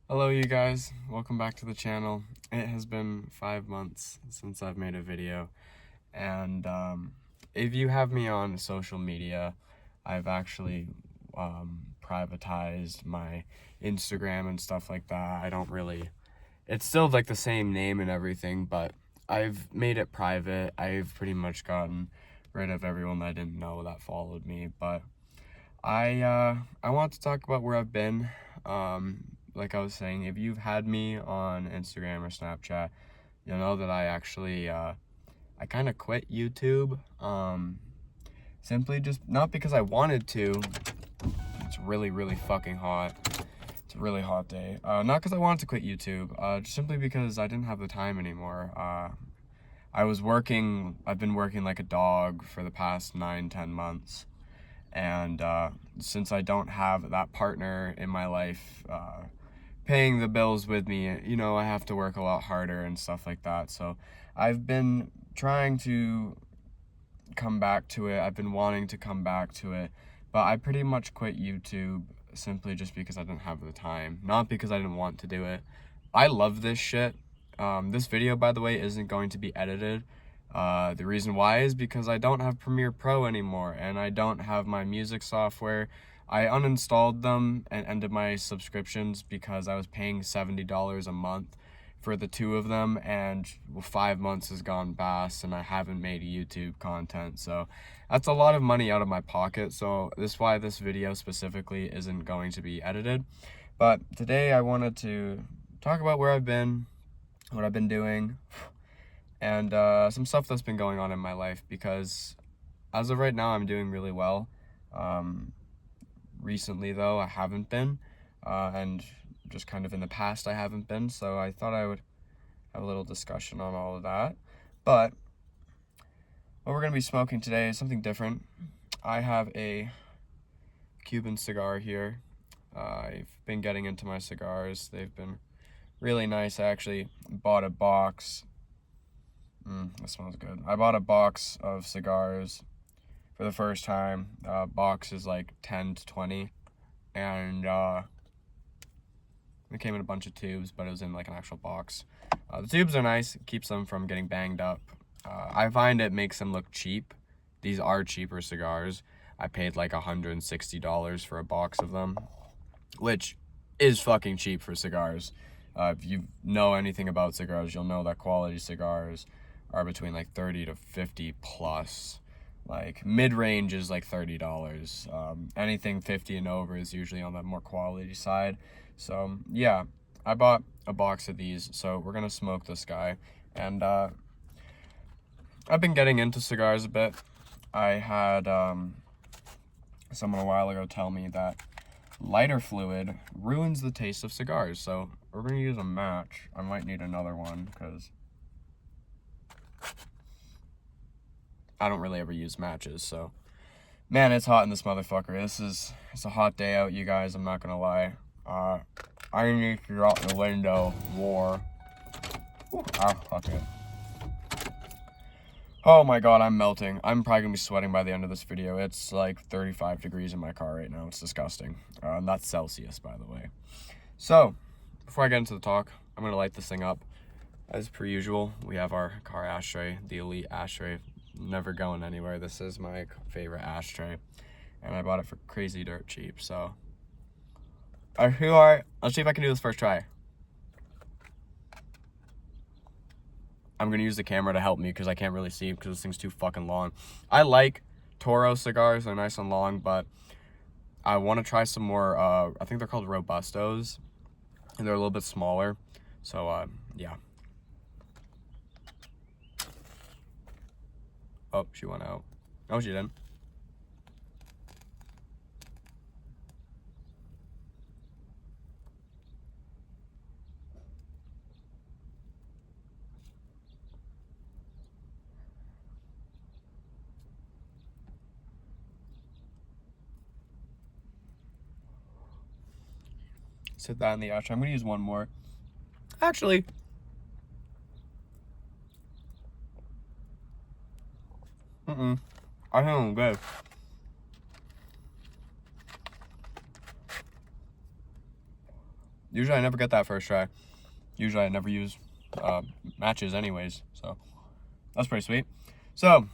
Hello you guys, welcome back to the channel. It has been 5 months since I've made a video, and if you have me on social media, I've actually privatized my Instagram and stuff like that. It's still like the same name and everything, but I've made it private. I've pretty much gotten rid of everyone that I didn't know that followed me, but I want to talk about where I've been. Like I was saying, if you've had me on Instagram or Snapchat, you'll know that I kind of quit YouTube. Simply just not because I wanted to. It's really fucking hot. It's a really hot day. Not because I wanted to quit YouTube. Just simply because I didn't have the time anymore. I've been working like a dog for the past 9-10 months. And since I don't have that partner in my life paying the bills with me, I have to work a lot harder and stuff like that. So I've been trying to come back to it. I've been wanting to come back to it, but I pretty much quit YouTube simply just because I didn't have the time, not because I didn't want to do it. I love this shit. This video, by the way, isn't going to be edited. The reason why is because I don't have Premiere Pro anymore, and I don't have my music software. I uninstalled them and ended my subscriptions because I was paying $70 a month for the two of them, and 5 months has gone past and I haven't made YouTube content, so that's a lot of money out of my pocket. So this is why this video specifically isn't going to be edited. But today I wanted to talk about where I've been, what I've been doing, and some stuff that's been going on in my life, because as of right now I'm doing really well. Recently though I haven't been, and just kind of in the past I haven't been, so I thought I would have a little discussion on all of that. But what we're going to be smoking today is something different. I have a Cuban cigar here. I've been getting into my cigars. They've been really nice. I actually bought a box. That smells good. I bought a box of cigars for the first time. Box is like 10 to 20, and it came in a bunch of tubes, but it was in like an actual box. The tubes are nice. It keeps them from getting banged up. I find it makes them look cheap. These are cheaper cigars. I paid like $160 for a box of them, which is fucking cheap for cigars. If you know anything about cigars, you'll know that quality cigars are between like 30 to 50 plus. Like mid-range is like $30. Anything 50 and over is usually on the more quality side. So yeah, I bought a box of these, so we're gonna smoke this guy. And I've been getting into cigars a bit. I had someone a while ago tell me that lighter fluid ruins the taste of cigars, so we're gonna use a match. I might need another one because I don't really ever use matches. So man, it's hot in this motherfucker. It's a hot day out, you guys, I'm not gonna lie. I need to go out the window more. Fuck it. Oh my god, I'm melting. I'm probably gonna be sweating by the end of this video. It's like 35 degrees in my car right now. It's disgusting. And that's Celsius, by the way. So, before I get into the talk, I'm gonna light this thing up. As per usual, we have our car ashtray, the Elite ashtray. Never going anywhere. This is my favorite ashtray, and I bought it for crazy dirt cheap, so I feel like, let's see if I can do this first try. I'm gonna use the camera to help me because I can't really see because this thing's too fucking long. I like Toro cigars, they're nice and long, but I want to try some more, I think they're called Robustos, and they're a little bit smaller, so yeah. Oh, she went out. No, she didn't. Sit that in the ashtray. I'm gonna use one more. Actually, I think I'm good. Usually I never get that first try. Usually I never use matches anyways, so that's pretty sweet. So,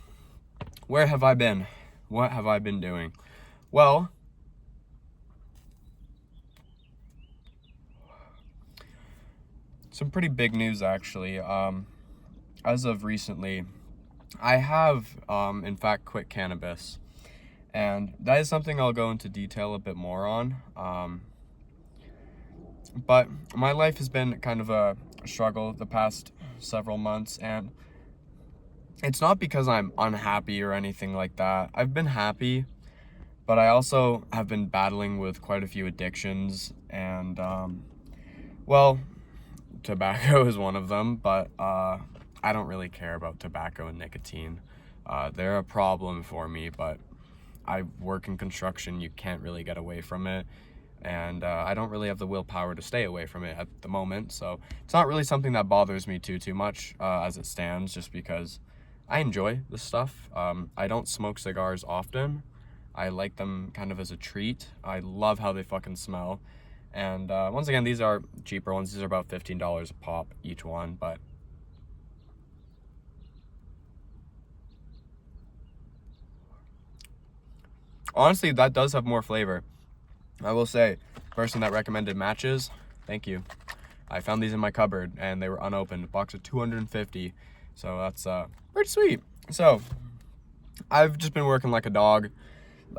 where have I been? What have I been doing? Well, some pretty big news actually. As of recently, I have, in fact, quit cannabis. And that is something I'll go into detail a bit more on. But my life has been kind of a struggle the past several months, and it's not because I'm unhappy or anything like that. I've been happy, but I also have been battling with quite a few addictions, and well, tobacco is one of them, but I don't really care about tobacco and nicotine. They're a problem for me, but I work in construction. You can't really get away from it, and I don't really have the willpower to stay away from it at the moment, so it's not really something that bothers me too much as it stands, just because I enjoy this stuff. I don't smoke cigars often. I like them kind of as a treat. I love how they fucking smell. And once again, these are cheaper ones. These are about $15 a pop each one, but honestly, that does have more flavor. I will say, person that recommended matches, thank you. I found these in my cupboard and they were unopened, a box of 250. So that's pretty sweet. So I've just been working like a dog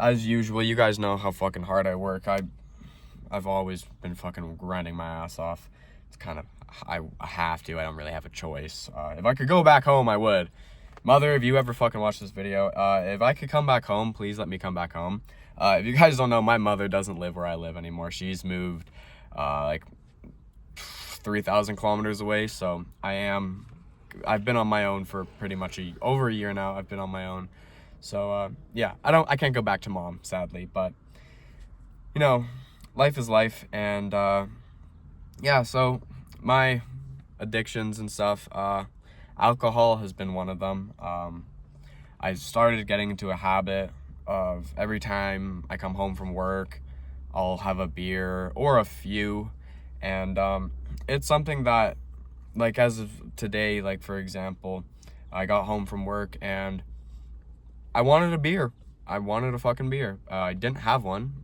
as usual. You guys know how fucking hard I work. I've always been fucking grinding my ass off. It's kind of, I have to. I don't really have a choice. If I could go back home, I would. Mother, if you ever fucking watch this video, if I could come back home, please let me come back home. If you guys don't know, my mother doesn't live where I live anymore. She's moved like 3,000 kilometers away. So I've been on my own for pretty much over a year now. I've been on my own. So yeah, I can't go back to mom, sadly, but you know, life is life. And yeah, so my addictions and stuff, alcohol has been one of them. I started getting into a habit of every time I come home from work, I'll have a beer or a few. And it's something that, like, as of today, like, for example, I got home from work and I wanted a beer. I wanted a fucking beer. I didn't have one.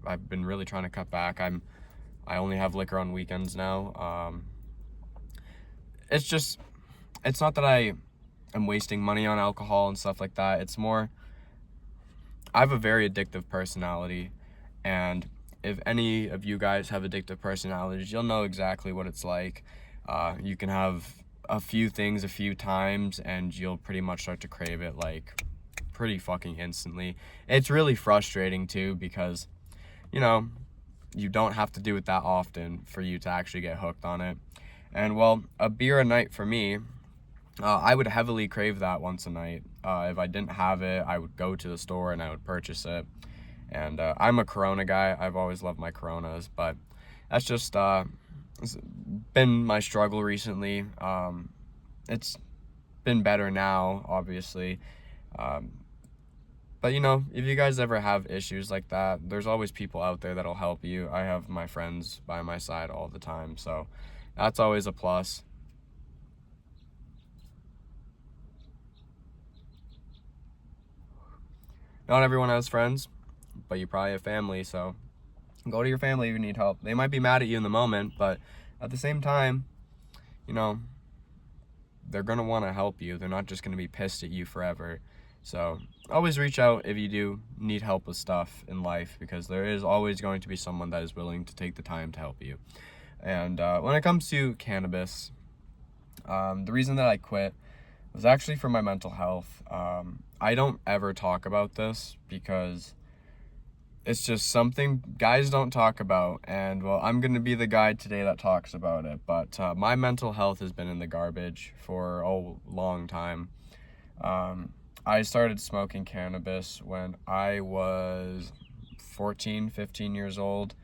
I've been really trying to cut back. I only have liquor on weekends now. It's not that I am wasting money on alcohol and stuff like that. It's more, I have a very addictive personality, and if any of you guys have addictive personalities, you'll know exactly what it's like. You can have a few things a few times and you'll pretty much start to crave it like pretty fucking instantly. It's really frustrating too, because you know, you don't have to do it that often for you to actually get hooked on it. And well, a beer a night for me, I would heavily crave that once a night. If I didn't have it, I would go to the store and I would purchase it. And I'm a Corona guy. I've always loved my Coronas, but that's just it's been my struggle recently. It's been better now, obviously. But you know, if you guys ever have issues like that, there's always people out there that'll help you. I have my friends by my side all the time, so that's always a plus. Not everyone has friends, but you probably have family, so go to your family if you need help. They might be mad at you in the moment, but at the same time, you know, they're gonna want to help you. They're not just gonna be pissed at you forever. So always reach out if you do need help with stuff in life, because there is always going to be someone that is willing to take the time to help you. And when it comes to cannabis, the reason that I quit was actually for my mental health. I don't ever talk about this because it's just something guys don't talk about, and well, I'm gonna be the guy today that talks about it. But my mental health has been in the garbage for a long time. I started smoking cannabis when I was 14, 15 years old.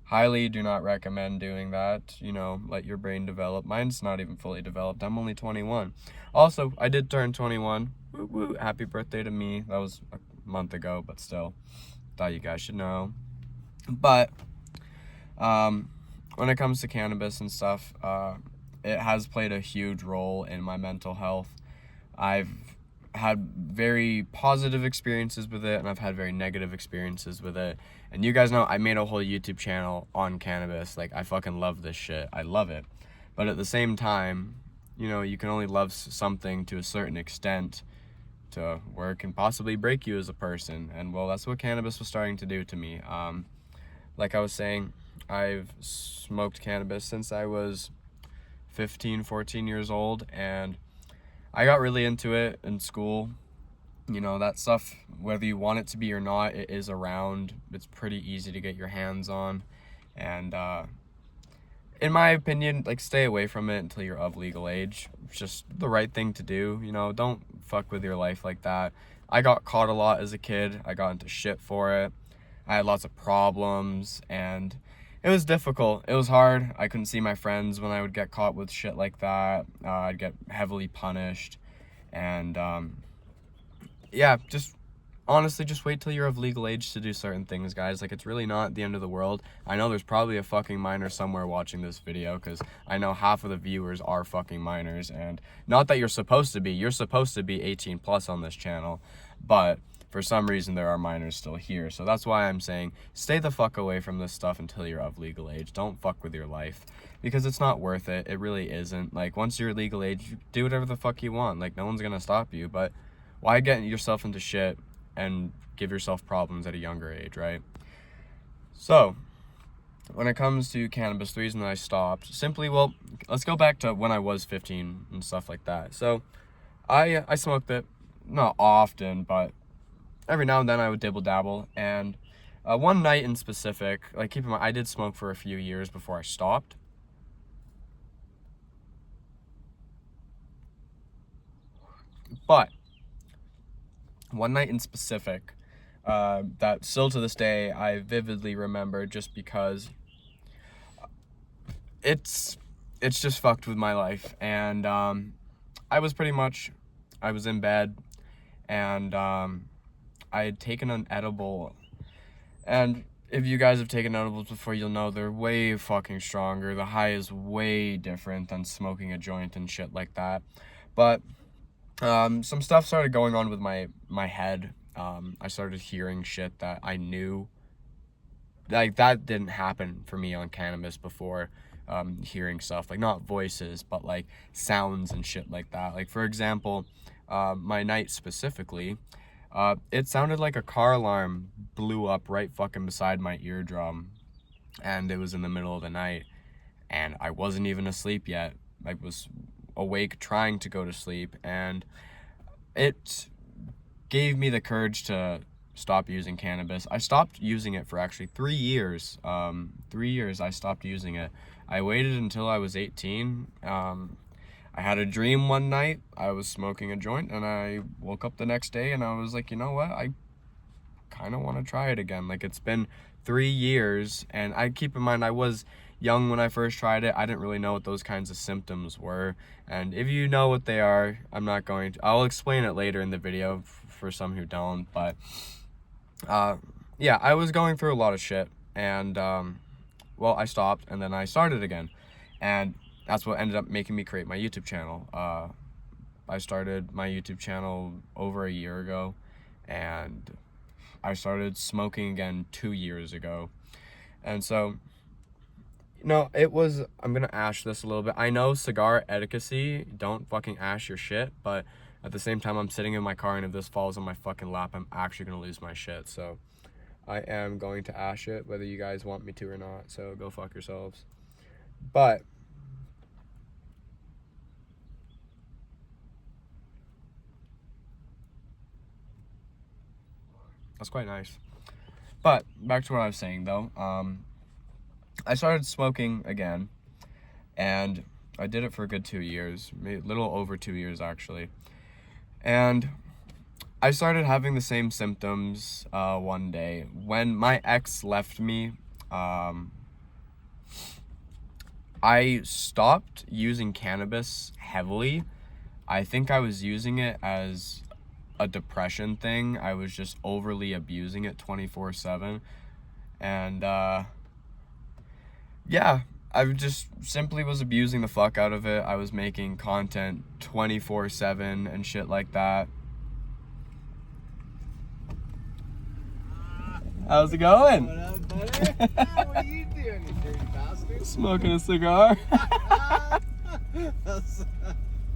Highly do not recommend doing that. You know, let your brain develop. Mine's not even fully developed. I'm only 21. Also, I did turn 21. Woo woo. Happy birthday to me. That was a month ago, but still, thought you guys should know. But when it comes to cannabis and stuff, it has played a huge role in my mental health. I've had very positive experiences with it, and I've had very negative experiences with it. And you guys know I made a whole YouTube channel on cannabis. Like, I fucking love this shit. I love it. But at the same time, you know, you can only love something to a certain extent to where it can possibly break you as a person. And well, that's what cannabis was starting to do to me. Like I was saying, I've smoked cannabis since I was 15, 14 years old, and I got really into it in school. You know, that stuff, whether you want it to be or not, it is around. It's pretty easy to get your hands on. And in my opinion, like, stay away from it until you're of legal age. It's just the right thing to do. You know, don't fuck with your life like that. I got caught a lot as a kid. I got into shit for it. I had lots of problems, and it was difficult. It was hard. I couldn't see my friends when I would get caught with shit like that. I'd get heavily punished. And yeah, just honestly, just wait till you're of legal age to do certain things, guys. Like, it's really not the end of the world. I know there's probably a fucking minor somewhere watching this video, because I know half of the viewers are fucking minors. And not that you're supposed to be 18 plus on this channel, but for some reason there are minors still here. So that's why I'm saying stay the fuck away from this stuff until you're of legal age. Don't fuck with your life, because it's not worth it. It really isn't. Like, once you're legal age, do whatever the fuck you want. Like, no one's gonna stop you. But why get yourself into shit and give yourself problems at a younger age, right? So when it comes to cannabis, the reason that I stopped, simply, well, let's go back to when I was 15 and stuff like that. So I smoked it, not often, but every now and then I would dibble dabble. And one night in specific, like, keep in mind, I did smoke for a few years before I stopped. But one night in specific, that still to this day I vividly remember, just because it's just fucked with my life. And I was in bed, and I had taken an edible. And if you guys have taken edibles before, you'll know they're way fucking stronger. The high is way different than smoking a joint and shit like that. But some stuff started going on with my head. I started hearing shit that I knew, like, that didn't happen for me on cannabis before. Hearing stuff, like, not voices, but like sounds and shit like that. Like, for example, my night specifically, it sounded like a car alarm blew up right fucking beside my eardrum, and it was in the middle of the night, and I wasn't even asleep yet. I was awake trying to go to sleep, and it gave me the courage to stop using cannabis. I stopped using it for actually 3 years. 3 years I stopped using it. I waited until I was 18. I had a dream one night. I was smoking a joint, and I woke up the next day, and I was like, you know what? I kind of want to try it again. Like, it's been 3 years, and I keep in mind I was young when I first tried it. I didn't really know what those kinds of symptoms were, and if you know what they are, I'll explain it later in the video for some who don't. But yeah, I was going through a lot of shit, and well, I stopped, and then I started again, and that's what ended up making me create my YouTube channel. I started my YouTube channel over a year ago, and I started smoking again 2 years ago. And so, you know, I'm gonna ash this a little bit. I know cigar etiquette, don't fucking ash your shit, but at the same time, I'm sitting in my car, and if this falls on my fucking lap, I'm actually gonna lose my shit. So I am going to ash it, whether you guys want me to or not, so go fuck yourselves. But that's quite nice. But back to what I was saying, though. I started smoking again, and I did it for a good 2 years, a little over 2 years actually. And I started having the same symptoms one day. When my ex left me, I stopped using cannabis heavily. I think I was using it as a depression thing. I was just overly abusing it 24/7. And yeah, I just simply was abusing the fuck out of it. I was making content 24/7 and shit like that. How's it going? What up, buddy? What are you doing, you dirty bastard? Smoking a cigar.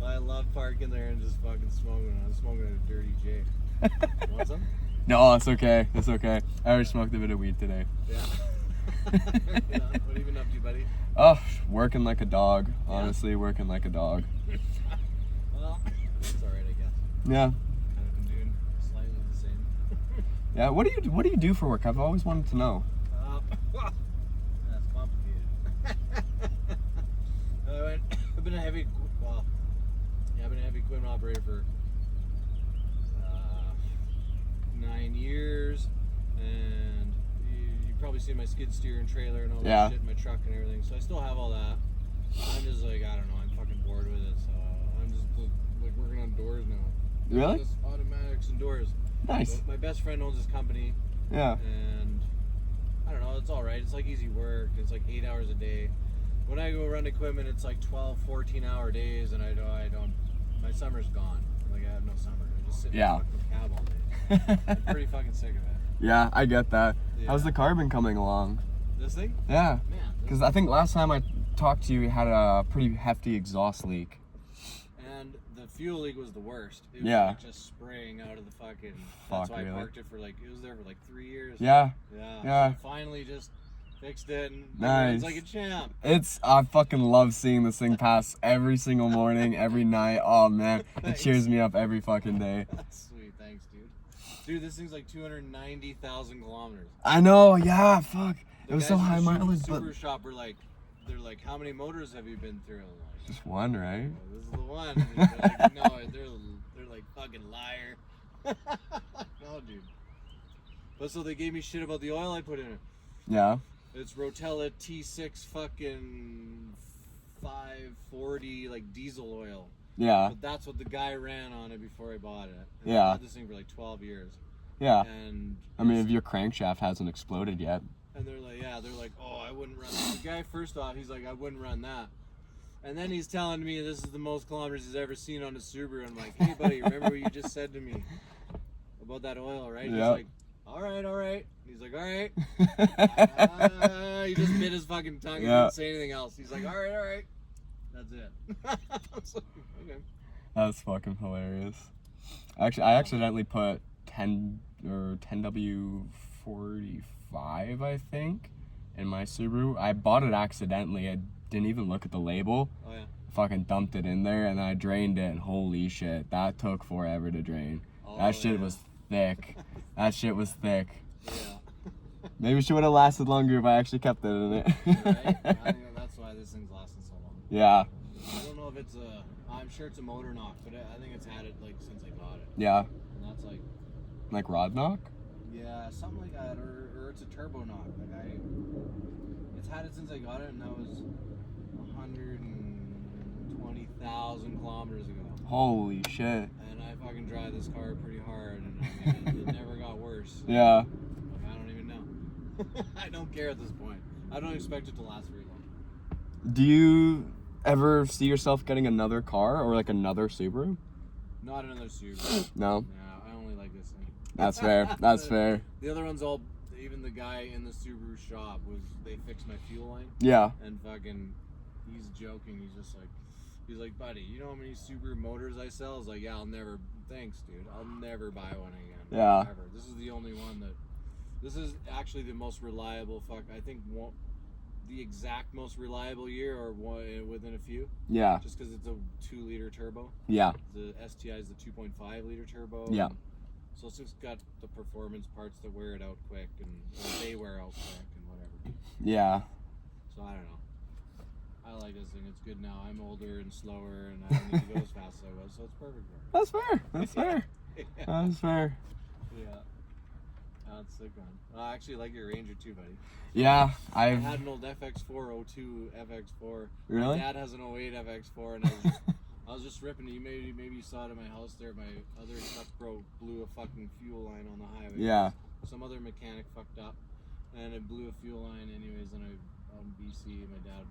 I love parking there and just fucking smoking. I'm smoking a dirty J. Want some? No, it's okay. It's okay. I already smoked a bit of weed today. Yeah. Yeah. What have you been up to, buddy? Oh, working like a dog. Honestly, working like a dog. Well, it's alright, I guess. Yeah. Kind of been doing slightly the same. Yeah. What do you do for work? I've always wanted to know. That's complicated. I've been a heavy equipment operator for 9 years, and you probably see my skid steer and trailer and all that shit in my truck and everything. So I still have all that. I'm just like, I don't know, I'm fucking bored with it. So I'm just like working on doors now. Really? Just automatics and doors. Nice. So my best friend owns this company. Yeah. And I don't know, it's all right. It's like easy work. It's like 8 hours a day. When I go run equipment, it's like 12, 14-hour days, and I don't. My summer's gone. Like I have no summer. I just sit in the cab all day. I'm pretty fucking sick of it. Yeah, I get that. Yeah. How's the car been coming along? This thing? Yeah. Man. Because I think last time I talked to you, you had a pretty hefty exhaust leak. And the fuel leak was the worst. It was like just spraying out of the fucking. That's why I parked it for it was there for like 3 years. Yeah. Yeah. So finally just fixed it and it's like a champ. I fucking love seeing this thing pass every single morning, every night. Oh man, it cheers me up every fucking day. That's sweet, thanks, dude. Dude, this thing's like 290,000 kilometers. I know, yeah, fuck. It was so high mileage, but but shop were like, they're like, how many motors have you been through? I'm like, just one, right? oh, this is the one. And they're like, no, they're like fucking liar. No, dude. But so they gave me shit about the oil I put in it. Yeah. It's Rotella T6 fucking 540 like diesel oil. Yeah. But that's what the guy ran on it before I bought it. And Yeah. I had this thing for like 12 years. Yeah. And I mean, if your crankshaft hasn't exploded yet. And they're like, oh, I wouldn't run that. The guy, first off, he's like, I wouldn't run that. And then he's telling me this is the most kilometers he's ever seen on a Subaru. I'm like, hey, buddy, remember what you just said to me about that oil, right? Yeah. He's like, all right. He's like, all right. He just bit his fucking tongue and didn't say anything else. He's like, all right. That's it. I was like, okay. That's fucking hilarious. Actually, I accidentally put 10W45, I think, in my Subaru. I bought it accidentally. I didn't even look at the label. Oh, yeah. Fucking dumped it in there, and then I drained it, and holy shit, that took forever to drain. That shit was thick. That shit was thick. Yeah. Maybe she would have lasted longer if I actually kept it in it. Right? I think that's why this thing's lasting so long. Yeah. I don't know if it's I'm sure it's a motor knock, but I think it's had it like since I got it. Yeah. And that's like rod knock? Yeah, something like that, or it's a turbo knock. It's had it since I got it, and that was 120,000 kilometers ago. Holy shit. And I fucking drive this car pretty hard, and it never got worse. Yeah. Like, I don't even know. I don't care at this point. I don't expect it to last very long. Do you ever see yourself getting another car or like another Subaru? Not another Subaru. No? No, I only like this thing. That's fair. That's fair. The other one's all, even the guy in the Subaru shop they fixed my fuel line. Yeah. And fucking, he's joking. He's like, buddy, you know how many Subaru motors I sell? I was like, yeah, thanks, dude. I'll never buy one again. Yeah. Ever. This is the only one this is actually the most reliable, I think the exact most reliable year or one within a few. Yeah. Just because it's a 2-liter turbo. Yeah. The STI is the 2.5-liter turbo. Yeah. So it's just got the performance parts that wear it out quick, and they wear out quick and whatever. Yeah. So I don't know. I like this thing. It's good now. I'm older and slower, and I don't need to go as fast as I was, so it's perfect for me. That's fair. That's fair. Yeah. That's fair. Yeah. That's sick, man. I actually like your Ranger too, buddy. Yeah, I had an old FX4 02 FX4. Really? My dad has an 08 FX4, and I was just ripping it. Maybe you saw it at my house there. My other truck blew a fucking fuel line on the highway. Yeah. Some other mechanic fucked up, and it blew a fuel line anyways. And out in BC, my dad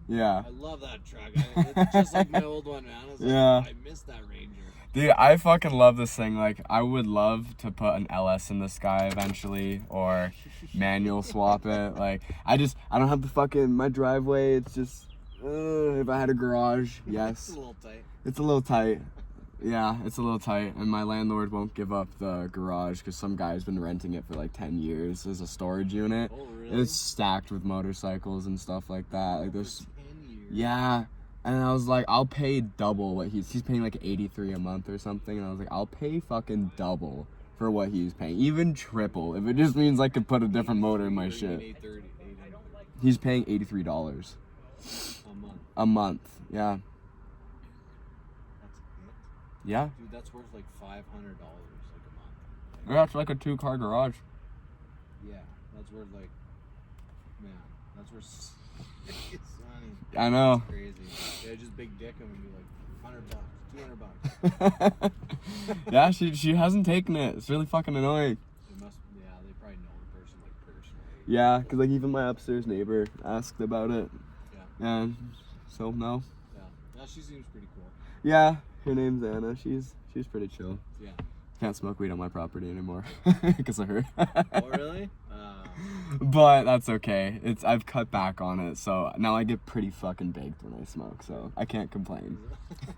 Yeah. I love that truck. It's just like my old one, man. It's like, Yeah. I miss that Ranger. Dude, I fucking love this thing. Like, I would love to put an LS in the sky eventually, or manual swap it. Like, I don't have the fucking, my driveway, it's just, if I had a garage, yes. It's a little tight. It's a little tight. Yeah, it's a little tight, and my landlord won't give up the garage because some guy's been renting it for like 10 years as a storage unit. Oh, really? And it's stacked with motorcycles and stuff like that. Like, there's, 10 years. yeah. And I was like, I'll pay double what he's paying like $83 a month or something. And I was like, I'll pay fucking double for what he's paying, even triple, if it just means I could put a different motor in my shit. 830. He's paying $83 a month. Yeah. That's it? Yeah. Dude, that's worth like $500 like a month. Yeah, it's like a 2-car garage. Yeah, that's worth like, man, that's worth. I know. That's crazy. Yeah, just big dick him and be like $100, $200. Yeah, she hasn't taken it. It's really fucking annoying. They must. Yeah, they probably know the person like personally. Yeah, because like even my upstairs neighbor asked about it. Yeah. And so no. Yeah. Yeah, she seems pretty cool. Yeah, her name's Anna. She's pretty chill. Yeah. Can't smoke weed on my property anymore because of her. Oh really? But that's okay. I've cut back on it, so now I get pretty fucking baked when I smoke, so I can't complain.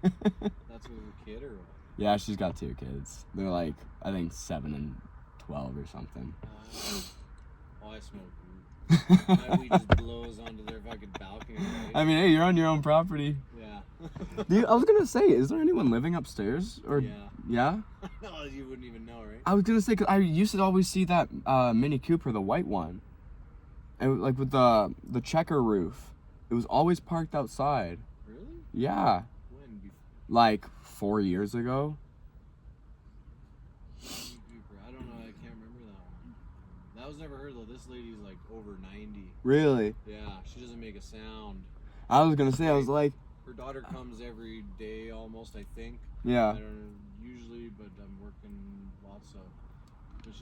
That's with a kid or what? Yeah, she's got 2 kids. They're like, I think 7 and 12 or something. Oh, I smoke weed. My weed just blows onto their fucking balcony. Right? I mean, hey, you're on your own property. Yeah. Dude, I was gonna say, is there anyone living upstairs? Or Yeah. Yeah? No, you wouldn't even know, right? I was gonna say, cause I used to always see that Mini Cooper, the white one, and like with the checker roof. It was always parked outside. Really? Yeah. When? Like 4 years ago. I don't know. I can't remember that one. That was never her though. This lady's like over 90. Really? Yeah, she doesn't make a sound. I was gonna say, I was like, Her daughter comes every day almost, I think. yeah. I don't know, usually, but I'm working lots of. But she's